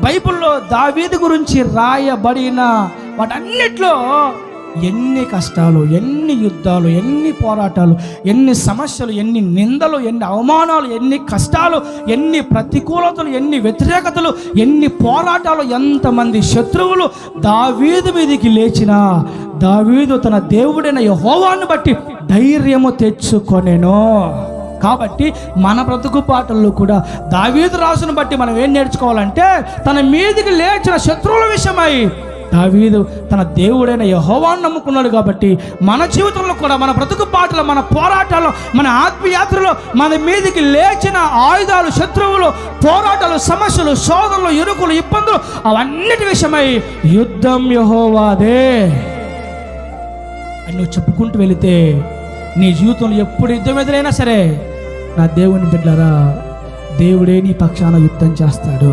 బైబిల్లో దావీదు గురించి రాయబడిన వాటన్నిటిలో ఎన్ని కష్టాలు, ఎన్ని యుద్ధాలు, ఎన్ని పోరాటాలు, ఎన్ని సమస్యలు, ఎన్ని నిందలు, ఎన్ని అవమానాలు, ఎన్ని కష్టాలు, ఎన్ని ప్రతికూలతలు, ఎన్ని వ్యతిరేకతలు, ఎన్ని పోరాటాలు, ఎంతమంది శత్రువులు దావీదు మీదికి లేచినా దావీదు తన దేవుడైన యెహోవాను బట్టి ధైర్యము తెచ్చుకొనెను. కాబట్టి మన బ్రతుకు పాటల్లో కూడా దావీదు రాజును బట్టి మనం ఏం నేర్చుకోవాలంటే, తన మీదికి లేచిన శత్రువుల విషయమై దావీదు తన దేవుడైన యెహోవాను నమ్ముకున్నాడు. కాబట్టి మన జీవితంలో కూడా, మన బ్రతుకు పాటలో, మన పోరాటాల్లో, మన ఆత్మయాత్రలో మన మీదికి లేచిన ఆయుధాలు, శత్రువులు, పోరాటాలు, సమస్యలు, శోధనలు, ఇరుకులు, ఇబ్బందులు, అవన్నిటి విషయమై యుద్ధం యెహోవాదే అని నువ్వు చెప్పుకుంటూ వెళితే నీ జీవితంలో ఎప్పుడు యుద్ధం ఎదురైనా సరే, నా దేవుని బిడ్డలారా, దేవుడే నీ పక్షాన యుద్ధం చేస్తాడు.